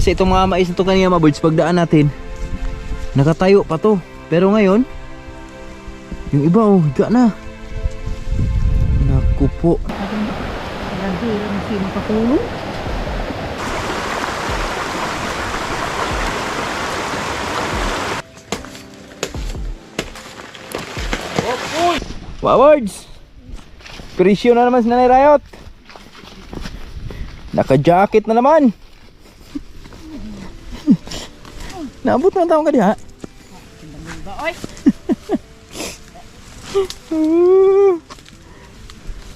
Kasi itong mga mais na ito kanina mga birds, pagdaan natin, nakatayo pa to. Pero ngayon, yung iba oh, higa na. Naku po. Lagi lang siya makatulong. Wow, birds! Presyo na naman si Nanay Rayot. Naka-jacket na naman. Naabot na ang taong ka diha. Oy.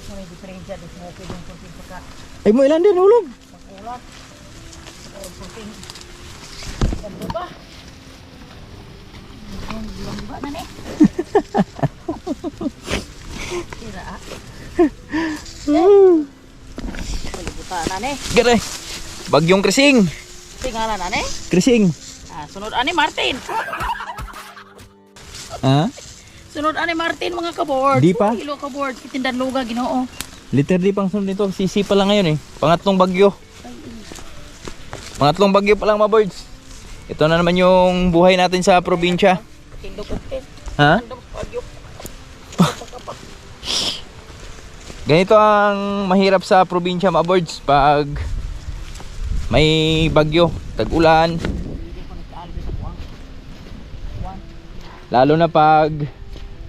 May diferensya din sa akin yung kunting pagka. Ay mo ilan din hulog. Pag-ulat. Kunting. Ganda ba? Lamba na ni. Tira ah. Palibutan na ni. Gare. Bagyong krising. Tingala na ni. Krising. Sunod ani Martin. Ha? Sunod ani Martin mga kaboard. Di pa? Kilo kaboard. Kitindan luga Ginoo. Liter di pang sunod nito. Sisi pa lang ngayon eh. Pangatlong bagyo. Pangatlong bagyo pa lang mga birds. Ito na naman yung buhay natin sa probinsya. Tindog ukit. Ha? Tindog bagyo. Ganito ang mahirap sa probinsya mga birds. Pag may bagyo, tag-ulan. Lalo na pag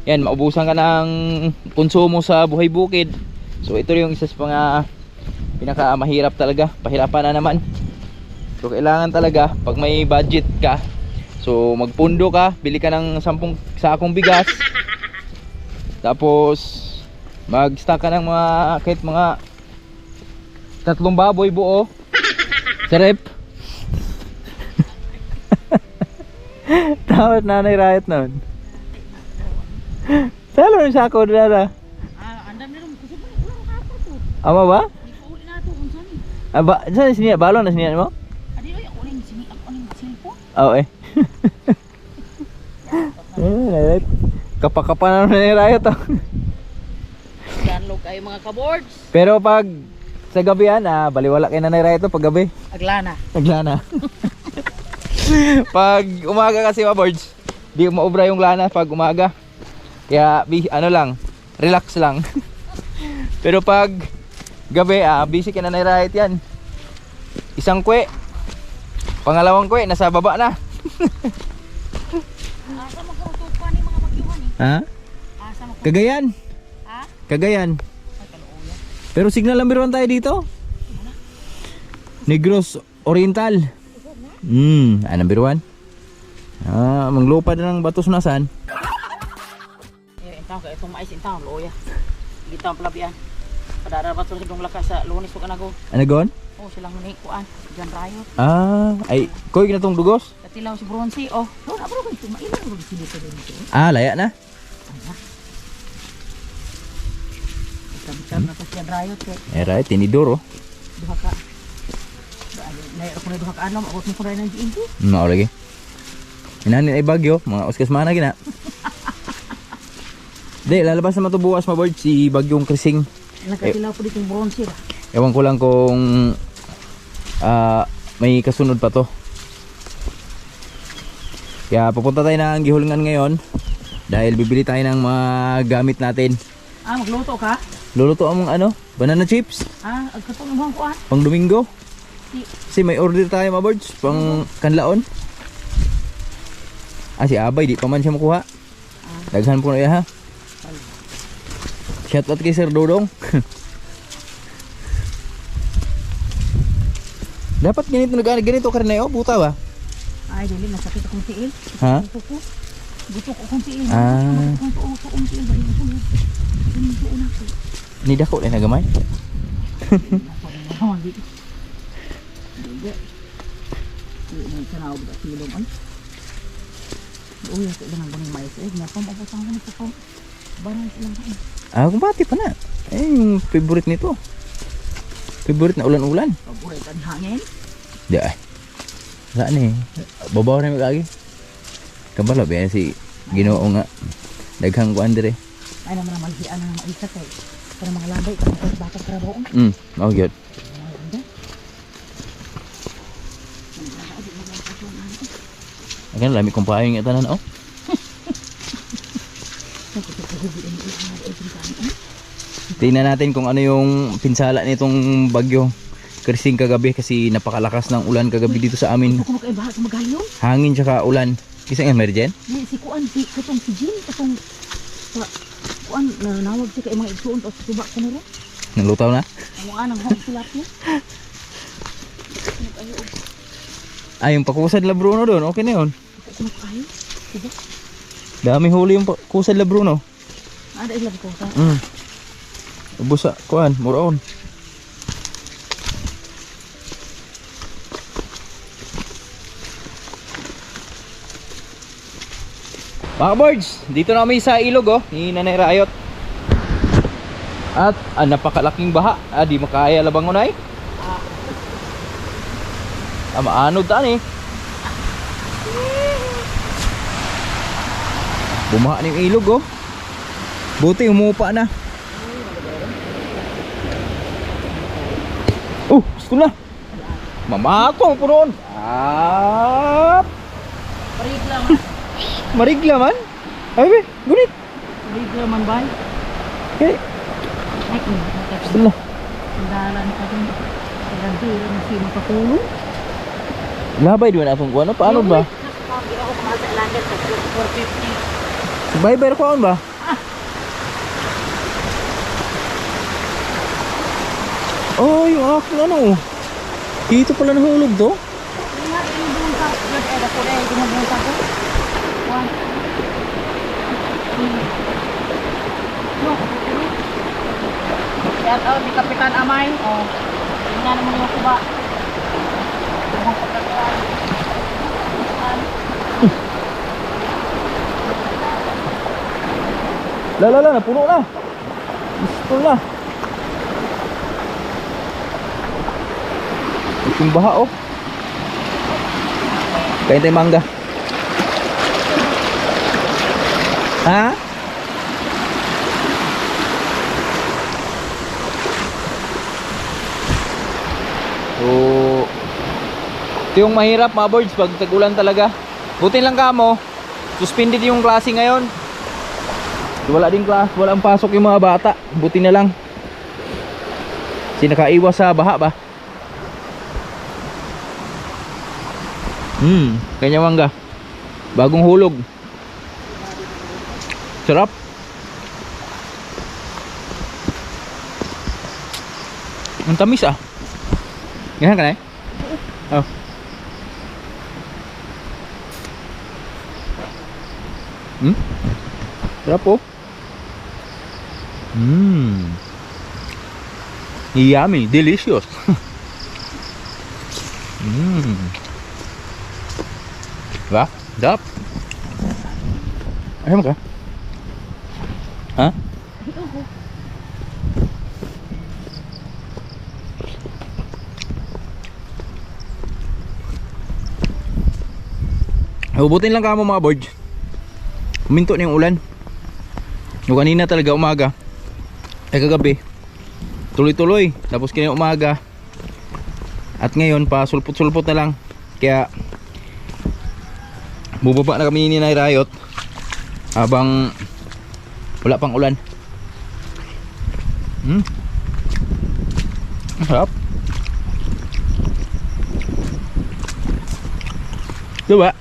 yan, maubusan ka ng konsumo sa buhay bukid. So ito yung isa sa mga pinakamahirap talaga. Pahirapan na naman. So kailangan talaga pag may budget ka, so magpundo ka, bili ka ng 10 sakong bigas. Tapos mag-stock ka ng mga kahit mga 3 baboy buo sa rep. Tawad Nanay Rayot nun. Salo yung sako dala. Andam na rin. Kasi ba, ulang kapar to. Ama ba? Ipauli na ito. Unsan eh. Aba, saan siniya? Balon na siniya mo? Adi ay uling sini ako ning silpo. Oo eh. Right. Kapakapa na Nanay Rayot oh. Danlog kayo mga kaboards. Pero pag sa gabi yan, baliwala kay Nanay Rayot to pag gabi. Aglana. Naglana. Pag umaga kasi mga birds, di maubra yung lana pag umaga. Kaya ano lang, relax lang. Pero pag gabi, busy ka na Nanay Rayot yan. Isang kwe, pangalawang kwe, nasa baba na. Asa mo karutupan ni mga bagyuhan eh. Ha? Asa mo Cagayan. Ha? Cagayan. Ay kaluoya. Pero signal number 1 tayo dito. Negros Oriental. Number 1. Manglupad na ng batos nasan. Eh, entang ka itong mais entang luoya. Gitang palabian. Padara ba to sa lakas sa Lunes ug anago. Ano gon? Oh, silang ni kuan. Diyan Rayot. Ay, koy ginatong dugos. Katilaw si Bronzy. Oh, no na bro kay mailan ro dito dito. Laya na. Tam na to Diyan Rayot kay. Right, tinidor oh. Duha ka. Nay ako na duha ka anom abot mo ko na ng giin ko. Mao lagi. Inanin ay bagyo, mga uskas mana gina. Di, lalabas naman ito bukas mga birds, si bagyong krising. Nakatilaw po dito yung Bronzy ra. Ewan ko lang kung may kasunod pa to. Kaya pupunta tayo ng Gihulingan ngayon dahil bibili tayo ng mga gamit natin. Magluto ka? Luluto among banana chips Agkatong imong kuan. pang Domingo. Kasi may order tayo mga birds pang kanlaon. Si Abay di pa man siya makuha. Daghan po na iya ha. Shout out kay Sir Dodong. Dapat ganito ka rin na buta ba? Ay, dili nasakit akong tiil. Ha? Gusto ko akong tiil. Akong tiil ba dito po. Ni dako na gamay. May kanaw ba silong ay. Uy, ito lang ang guning mais. Napam abotang ko nito po. Barang silang kain. Kumbati pa na. Yung favorite nito. Favorite na ulan-ulan. Paborito ang hangin. Di ay. Saan eh? Babaw na may kagi. Kabalo ba si Ginoo nga. Daghang kuan dire. Ay naman ang malhian ng maisa kay. Para mga labay. Bakit karabaon? Mao gyud. Ayan, lami kong payo yung itanan, oh. Tingnan natin kung ano yung pinsala nitong bagyo Krising kagabi kasi napakalakas ng ulan kagabi dito sa amin. Kung makaibaha sa magalyon. Hangin tsaka ulan. Kisang emergen? Di, si Kuan, katong si Jin, katong sa Kuan, nanawag siya kay mga igsuon o sa suba ko na rin. Nalutaw na? Ang anang hong tilapia. Ay, yung pakusad la Bruno doon, okay na yun. Ako kumakayo. Diba? Dami huli yung pakusad la Bruno. Ada ilang ko sa. Ubus sa kuan, muraon. Mga birds, dito na kami sa ilog oh, ni Nanay Rayot. At napakalaking baha. Di makaya labang unay. Maanod taan eh. Bumaha ng ilog oh. Buti umupa na. Gusto na. Mamato po noon. Parigla man. Marigla man? Ay be, gunit. Parigla man ba? Okay. Ay, Gusto na. sandalan pa din. Sandalan na siya makatulong. Labay doon atong kuan. Paano ba? Sabi ako kumasa ilangan sa 450. Baybar ko ba? Oh, yung aking ano. Dito pala nahulog to. Ingat yung bunta. Yung era ko na yung bunta ko. One. No. Shout out ni Kapitan Amay. Oh. Tingnan naman yung kuba. Yung pagkakaroon. Lala, napuno na. Gusto na. Yung baha oh. Kain tayo mangga. Ha? So, ito yung mahirap mga birds pag tag-ulan talaga. Buti lang kamo, suspended yung klase ngayon. Wala din class, walang pasok yung mga bata. Buti na lang. Kasi nakaiwas sa baha ba? Kanya mangga. Bagong hulog. Sarap. Ang tamis ah. Ganyan ka na eh? Oh. Sarap oh. Yummy, delicious. Diba? Sarap. Ayaw mo ka? Ha? Hubutin lang kamo mga birds. Huminto na yung ulan. Yung kanina talaga umaga. Ay kagabi. Tuloy-tuloy. Tapos kanina umaga. At ngayon pa sulpot-sulpot na lang. Kaya bubaba na kami ni Nanay Rayot habang wala pang ulan. Ang sarap. Diba?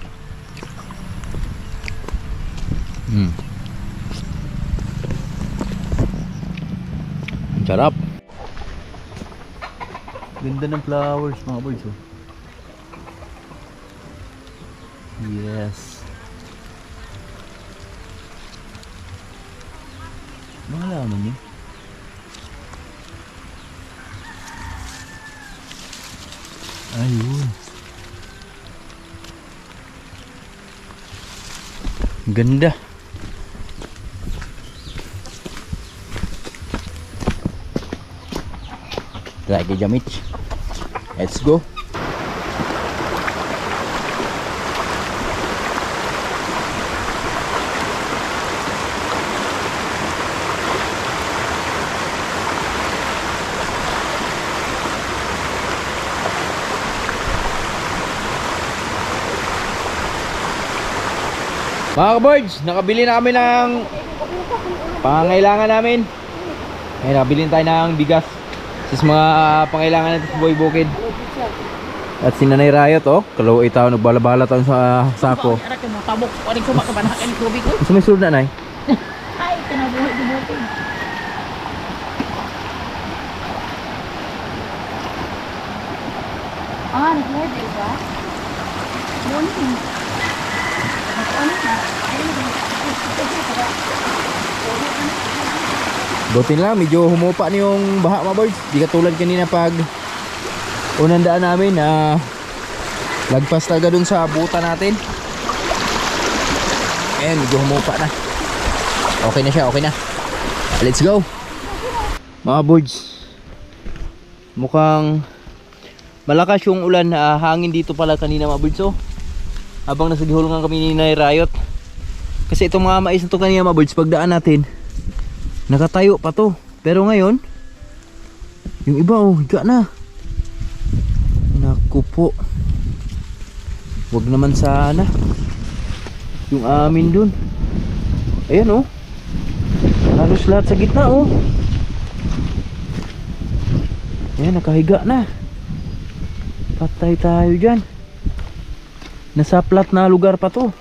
Ang sarap. Ganda ng flowers mga boys oh. Yes. Mahalaman niyo. Ayun. Ganda. Lagi jamit. Let's go. Mga ka-birds, nakabili na kami ng pangangailangan namin. Ay, nakabili na tayo ng bigas. Sis mga pangailangan natin sa Buhay Bukid. At si Nanay Riot, oh, kalaway tao, nagbala-bala tayo sa sako. Anak mo, tabok. Ano ko makabanakan ni Kobe ko? Gusto may sulod na, Nay? Ay, kinabuhay di Bukid. Ah, nag-ready ba? Morning. Buti lang, medyo humupa na yung baha, mga birds. Di katulad kanina pag unang daan namin na lagpas talaga dun sa buta natin. Ayan, medyo humupa na. Okay na siya, okay na. Let's go. Mga birds, mukhang malakas yung ulan, hangin dito pala kanina, mga birds. Oh, habang nasa gihulungan kami ni Nay Riot. Kasi itong mga mais na to kanina, mga birds, pagdaan natin nakatayo pa to. Pero ngayon yung iba, oh, higa na. Naku po, wag naman sana yung amin dun. Ayan, oh, halos lahat sa gitna, oh. Ayan, nakahiga na. Patay tayo dyan. Nasa flat na lugar pa to.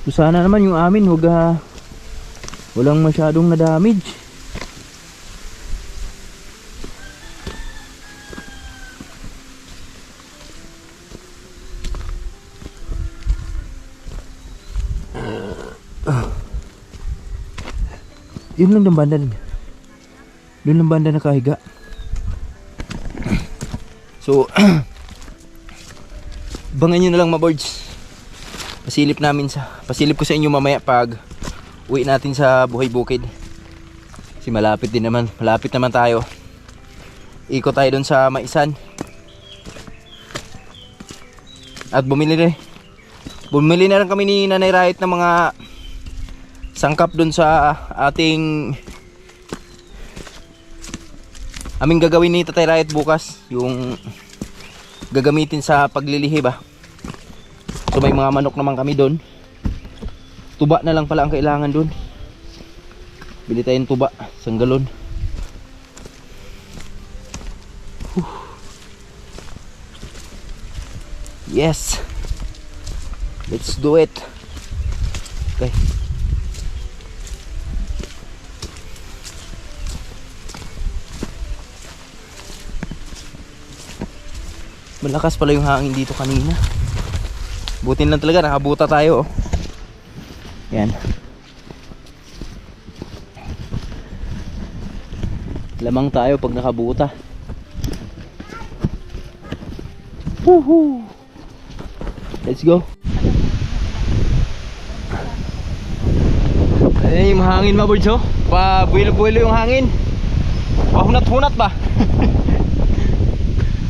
So sana naman yung amin wag walang masyadong na-damage. Yun lang ng banda. Doon lang banda nakahiga. So bangan nyo na lang, mga birds. Pasilip ko sa inyo mamaya pag uwi natin sa Buhay Bukid. Kasi malapit naman tayo. Ikot tayo dun sa Maisan. At bumili na rin kami ni Nanay Riot ng mga sangkap dun sa aming gagawin ni Tatay Riot bukas. Yung gagamitin sa paglilihi ba. So may mga manok naman kami doon. Tuba na lang pala ang kailangan doon. Bili tayong tuba, isang galon. Yes, let's do it. Okay. Malakas pala yung hangin dito kanina. Butin lang talaga, nakabuta tayo, oh. Yan. Lamang tayo pag nakabuta. Woohoo! Let's go. Ayan yung hangin, mga birds, oh. Pabuelo-buelo yung hangin. Pahunat-hunat ba?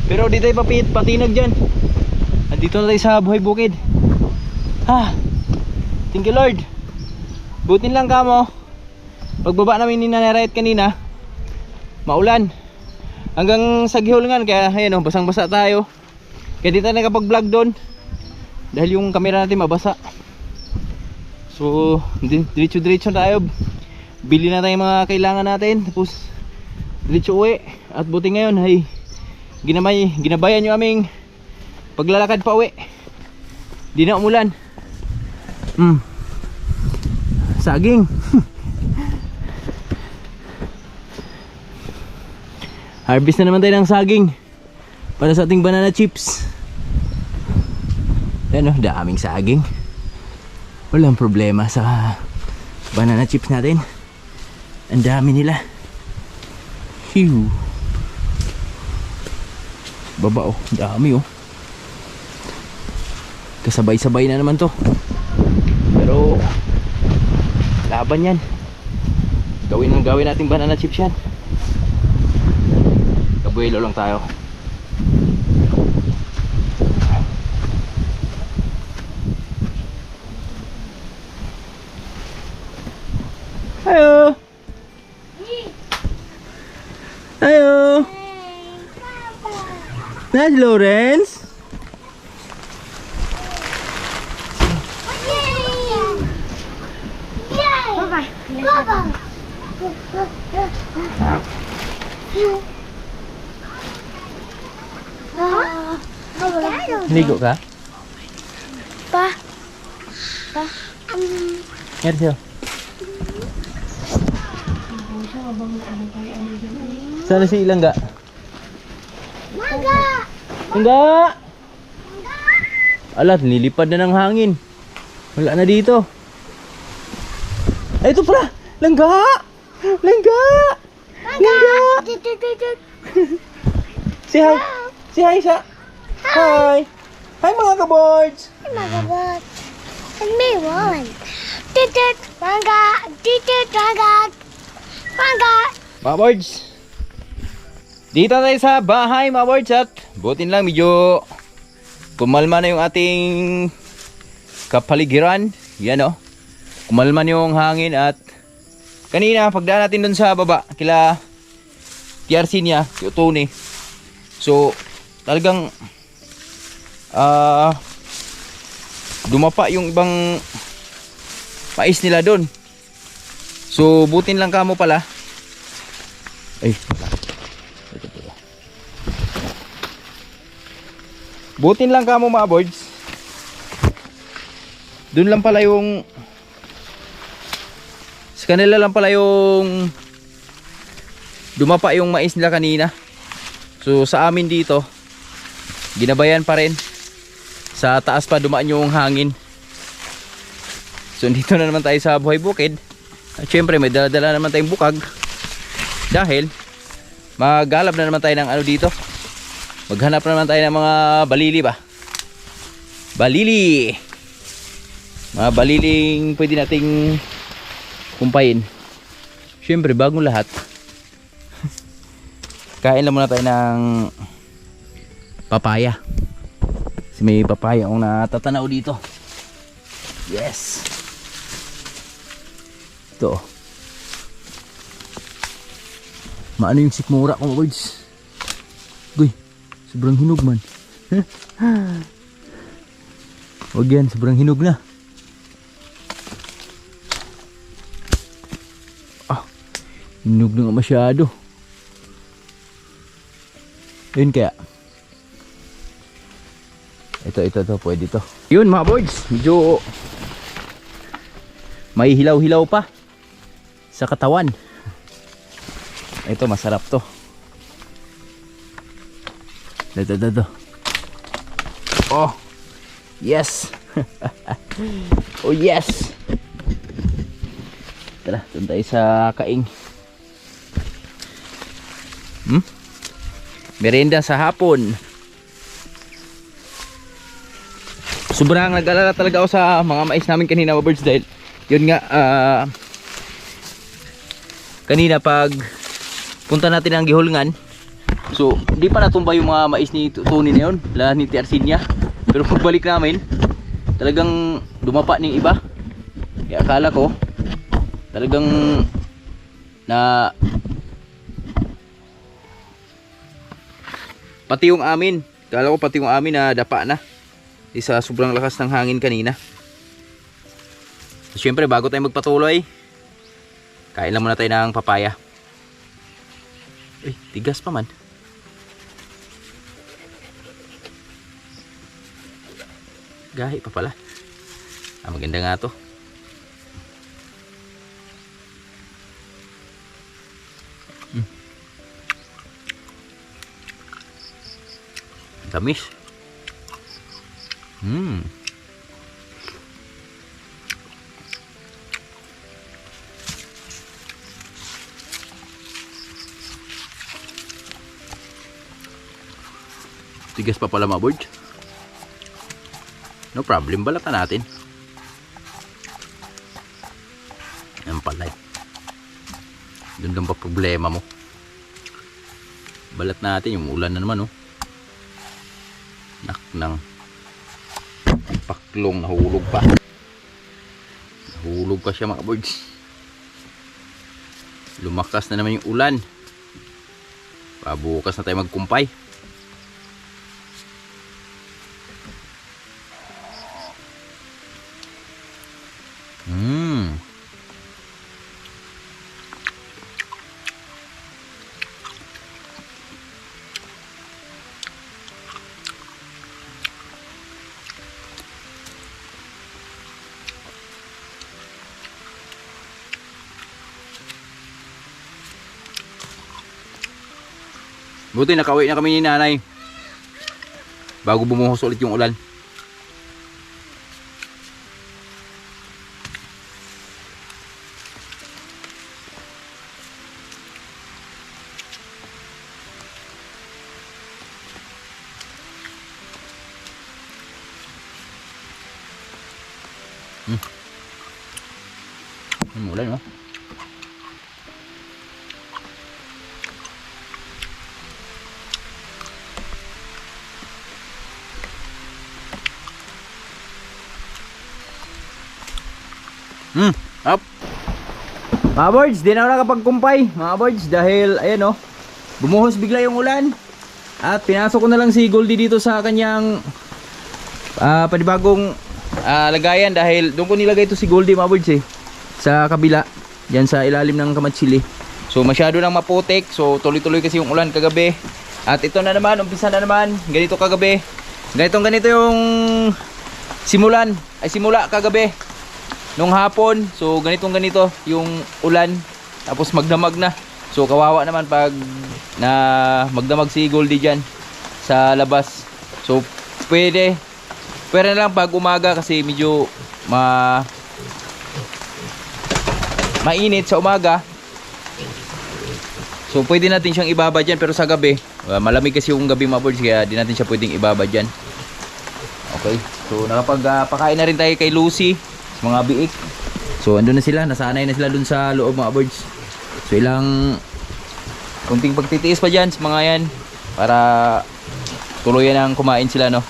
Pero di tayo patinag dyan. Andito na tayo sa Buhay Bukid. Thank you, Lord. Butin lang kamo. Pagbaba namin ni Nanay Riot kanina, maulan hanggang sa gihulungan. Kaya ayan, oh, basang-basa tayo. Kaya di tayo nakapag-vlog doon dahil yung camera natin mabasa. So diretso tayo. Bili na tayo mga kailangan natin, tapos diretso uwi. At buti ngayon ay ginabayan yung aming paglalakad pa uwi. Di na umulan. Saging. Harvest na naman tayo ng saging para sa ating banana chips. Ayan, oh, daming saging. Walang problema sa banana chips natin. Ang dami nila. Hiu. Baba, oh, dami, oh. Kasabay-sabay na naman to. Pero laban yan. Gawin natin banana chips yan. Kabuelo lang tayo. Ayo. Ayo. Nice, Lawrence. Ligo ka? Pa. Yan siya. Sana si Ilangga? Langga! Alat, nilipad na ng hangin. Wala na dito. Ay, ito pala! Langga! Langga! Langga! Say hi! Say hi siya! Hi! Hi mga ka-boards! Magabot. And me one. Titit, manga, titit, manga, manga. Mga boards, dito tayo sa bahay mga boards, at butin lang medyo kumalma na yung ating kapaligiran. Yan o, kumalma na yung hangin. At kanina pagdaan natin dun sa baba kila TRC niya, si Tony, so talagang dumapa yung ibang mais nila dun. So butin lang kamo pala. Ay, ito pala. Butin lang kamo mga boards. Dun lang pala yung, sa kanila lang pala yung dumapa yung mais nila kanina. So sa amin dito ginabayan pa rin. Sa taas pa dumaan yung hangin. So dito na naman tayo sa Buhay Bukid. At syempre may dala-dala naman tayong bukag, dahil maghalap na naman tayo ng ano dito. Maghanap na naman tayo ng mga balili ba? Balili! Mga baliling pwede nating kumpayin. Syempre bagong lahat. Kain lang muna tayo ng papaya. Kasi may papaya akong natatanaw dito. Yes! Ito. Maano yung sikmura ko mga boys. Guy, sobrang hinog man. Huwag yan, sobrang hinog na. Ah, hinog na nga masyado. Ayun kaya. Ito, pwede to. Yun mga boys, medyo may hilaw-hilaw pa sa katawan. Ito masarap to. Ito. Oh, yes. Oh yes. Tara, doon tayo sa kaing. Merienda sa hapon. Sobrang nag-alala talaga ako sa mga mais namin kanina mga birds, dahil yun nga, kanina pag punta natin ang gihulngan, so hindi pa natumba yung mga mais ni Tony na yun, lahat ni TRC niya. Pero pagbalik namin, talagang dumapa ng iba. Kaya akala ko talagang na pati yung amin, akala ko pati yung amin na dapa na isa sobrang lakas ng hangin kanina. So, syempre bago tayo magpatuloy, kain lang muna tayo ng papaya. Ay, tigas pa man. Gahi pa pala. Maganda nga to. Tamis. Tigas pa pala mga board. No problem, balatan natin. Yan pala eh. Doon lang ba problema mo? Balat natin, yung ulan na naman oh. Naknang paklong, nahulog pa. Nahulog pa siya mga boards. Lumakas na naman yung ulan. Pabukas na tayo magkumpay. Buti nakauwi na kami ni nanay bago bumuhos ulit yung ulan. Ulan, no? Up. Mga birds, di na ako nakapagkumpay mga birds dahil ayan oh, bumuhos bigla yung ulan. At pinasok ko na lang si Goldie dito sa kanyang panibagong lagayan dahil doon ko nilagay ito si Goldie mga birds eh, sa kabila, dyan sa ilalim ng kamatsili. So masyado nang maputik, so tuloy-tuloy kasi yung ulan kagabi. At ito na naman, umpisa na naman, ganito kagabi. Ganito yung simula kagabi nung hapon. So ganito yung ulan, tapos magdamag na. So kawawa naman pag na magdamag si Goldie dyan sa labas. So pwede na lang pag umaga kasi medyo mainit sa umaga. So pwede natin siyang ibaba dyan, pero sa gabi malamig kasi yung gabi mga birds, kaya di natin siya pwedeng ibaba dyan. Okay, so nakapagpakain na rin tayo kay Lucy sa mga biik. So andun na sila, nasanay na sila dun sa loob mga birds. So ilang kunting pagtitiis pa dyan sa mga yan para tuluyan ang kumain sila, no?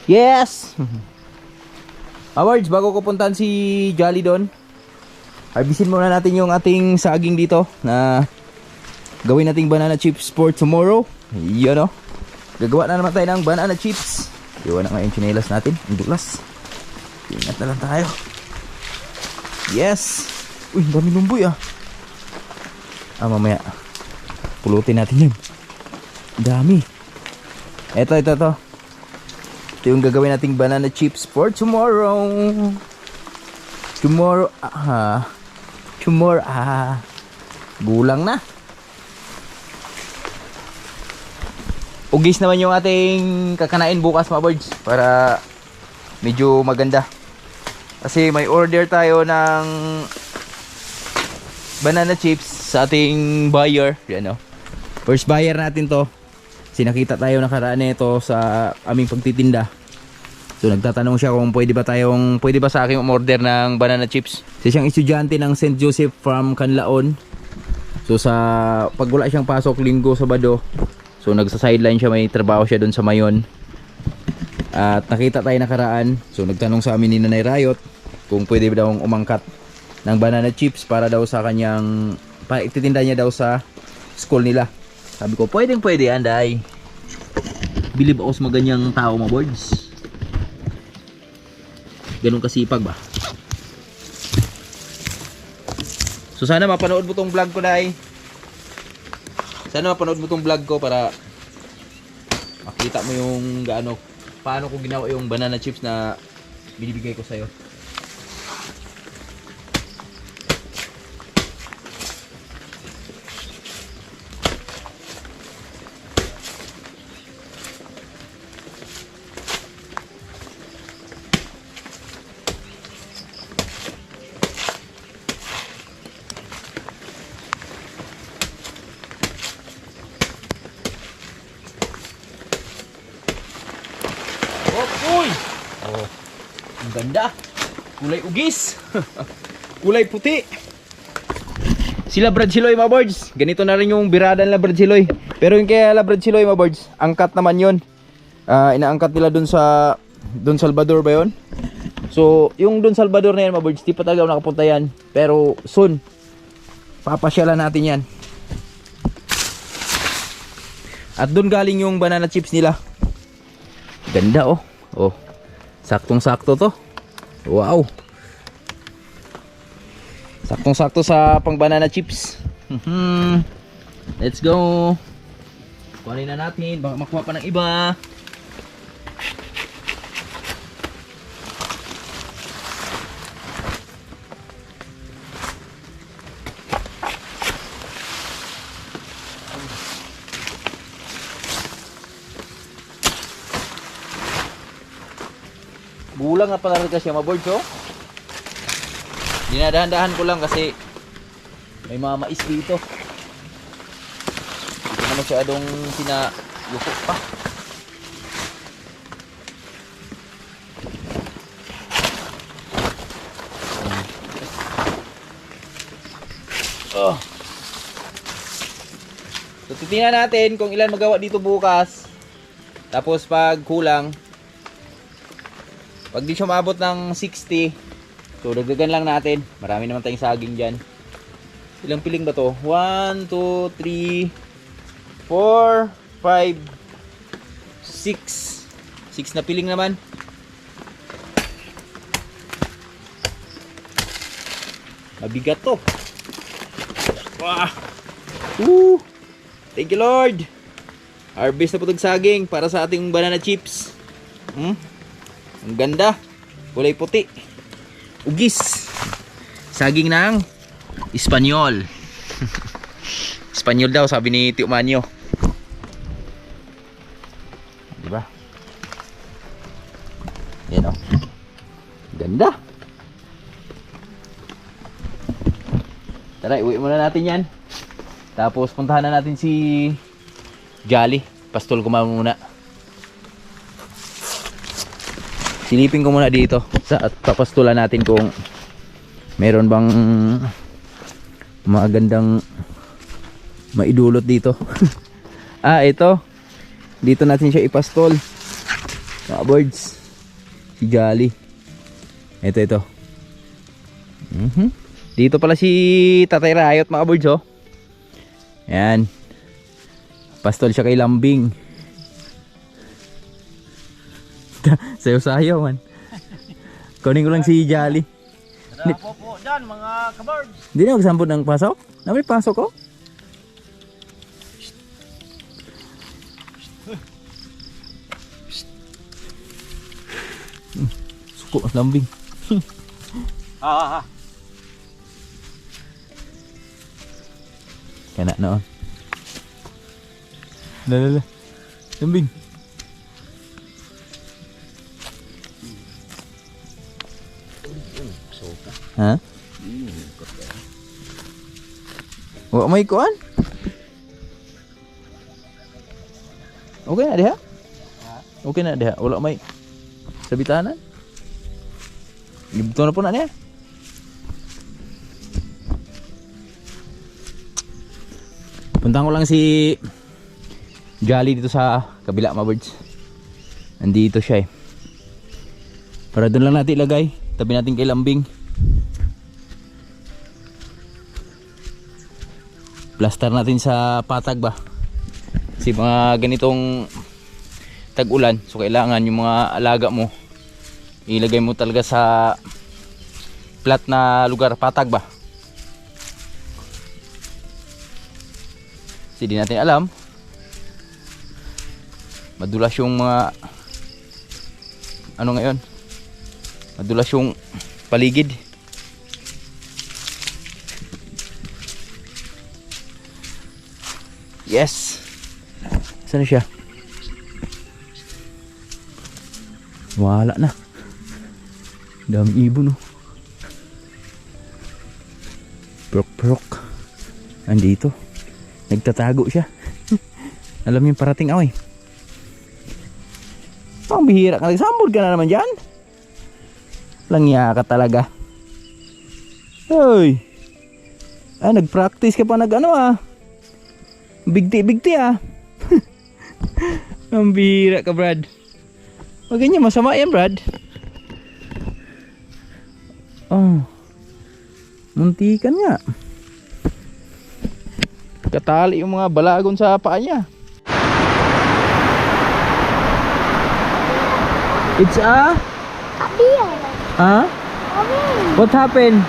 Yes! Mga birds, bago ko puntahan si Jolly doon, harvestin muna natin yung ating saging dito na gawin nating banana chips for tomorrow. Yun, no? Gagawa na naman tayo ng banana chips. Iwan na nga yung chinelas natin, yung dulas. Ingat na lang tayo. Yes! Uy, dami lumboy ah. Mamaya pulutin natin yun. Dami. Ito. Ito yung gagawin nating banana chips for tomorrow. Tomorrow gulang na. Ugis naman yung ating kakanain bukas mga birds, para medyo maganda. Kasi may order tayo ng banana chips sa ating buyer. Yan, no? First buyer natin to. Sinakita tayo nakaraan nito sa aming pagtitinda. So nagtatanong siya kung pwede ba sa akin umorder ng banana chips. Kasi siyang estudyante ng St. Joseph from Canlaon. So sa pag wala siyang pasok Linggo, Sabado, so nagsa-sideline siya, may trabaho siya doon sa Mayon. At nakita tayo nakaraan. So nagtanong sa amin ni Nanay Rayot kung pwede daw umangkat ng banana chips para daw sa kanyang ititinda niya daw sa school nila. Sabi ko, pwede Anday. Believe ako sa maganyang tao mga boards. Ganun kasipag ba? So sana mapanood mo tong vlog ko, Day. Sana mapanood mo tong vlog ko para makita mo yung paano ko ginawa yung banana chips na binibigay ko sa'yo. Uy! Oh, ang ganda. Kulay ugis. Kulay puti. Sila Bradsiloy mga birds. Ganito na rin yung birada nila Bradsiloy. Pero yung kaya Bradsiloy mga birds, angkat naman yun. Inaangkat nila dun sa Don Salvador ba yun? So yung Don Salvador na yan mga birds, di pa talaga nakapunta yan. Pero soon, papasyalan natin yan. At dun galing yung banana chips nila. Ganda oh. Oh, saktong-sakto to. Wow. Saktong-sakto sa pang banana chips. Let's go. Kunin na natin, baka makuha pa ng iba. Gulang na pala rin siya maboard, so. Dinadahan-dahan ko lang kasi may mga mais dito. Hindi na masyadong sinayuko pa. Oh. So titingnan natin kung ilan magawa dito bukas. Tapos pag kulang, pag di siya maabot ng 60, so dagdagan lang natin. Marami naman tayong saging dyan. Ilang piling ba to? 1, 2, 3, 4, 5, 6. 6 na piling naman. Mabigat to. Wah. Thank you Lord. Harvest na po itong saging para sa ating banana chips. Ang ganda. Kulay puti. Ugis. Saging ng Espanyol. Espanyol daw sabi ni Tio Manyo. Diba? Yan o. Ganda. Tara, iuwi muna natin yan. Tapos puntahan na natin si Jolly. Pastol ko muna. Silipin ko muna dito at papastulan natin kung meron bang magandang maidulot dito. Ito. Dito natin siya ipastol. Mga birds. Si Jolly. Ito. Dito pala si Tatay Rayot mga birds, oh. Yan. Pastol siya kay Lambing. Sayo-sayo man. Kunin ko lang si Jolly. Tara po dyan mga kabirds. Hindi na magsambot ng pasok? Na may pasok ko? Suko, Lambing. Kana noon. Lala. Lambing. Ha? Wa may kuan? Okay na diha? Okay na diha. Wala may sabitanan. Gibto na po na niya. Puntahan ko lang si Jolly dito sa kabila mga birds. Nandito siya eh. Para doon lang natin ilagay. Tabi natin kay Lambing. Plaster natin sa patag ba. Kasi mga ganitong tag-ulan. So kailangan yung mga alaga mo ilagay mo talaga sa flat na lugar. Patag ba. Kasi di natin alam, madulas yung mga ano ngayon, madulas yung paligid. Yes. Saan siya? Wala na. Daming ibon, no. Prok. Andito. Nagtatago siya. Alam yung parating away. Ang bihira ka. Nagsambod ka na naman dyan. Langya ka talaga. Hoy. Nag-practice ka pa Bigti Ang bihira ka, Brad. Wag ganyan, masama yan, Brad. Oh. Muntikan nga. Katali yung mga balagon sa paa niya. It's a? Huh? What happened?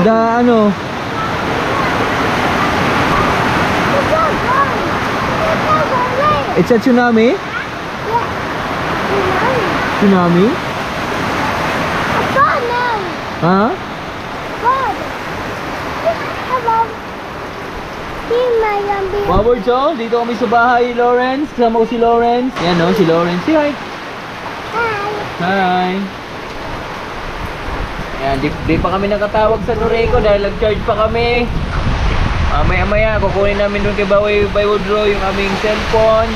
The ano? It's a tsunami? Tsunami? Huh? Mga birds, oh, dito kami sa bahay, Lawrence. Kasama ko si Lawrence. Yan, oh, si Lawrence. Say hi. Hi. Hi. Ayan, di pa kami nakatawag sa Noreco dahil nag-charge pa kami. Maya-maya, kukunin namin doon kay Bay Woodrow yung aming cellphone.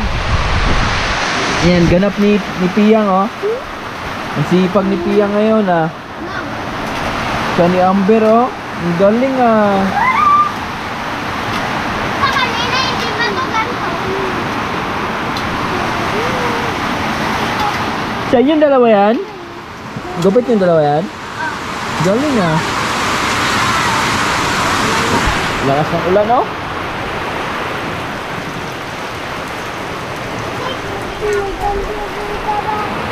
Ayan, ganap ni Piyang, oh. Ang sipag ni Piyang ngayon, ah. Siya ni Amber, oh. Ang galing, ah. Kanina hindi man to ganito. Sa inyong dalawa yan? Gupit yung dalawa yan? Galing, ah. Lakas ng ulan, oh. Hindi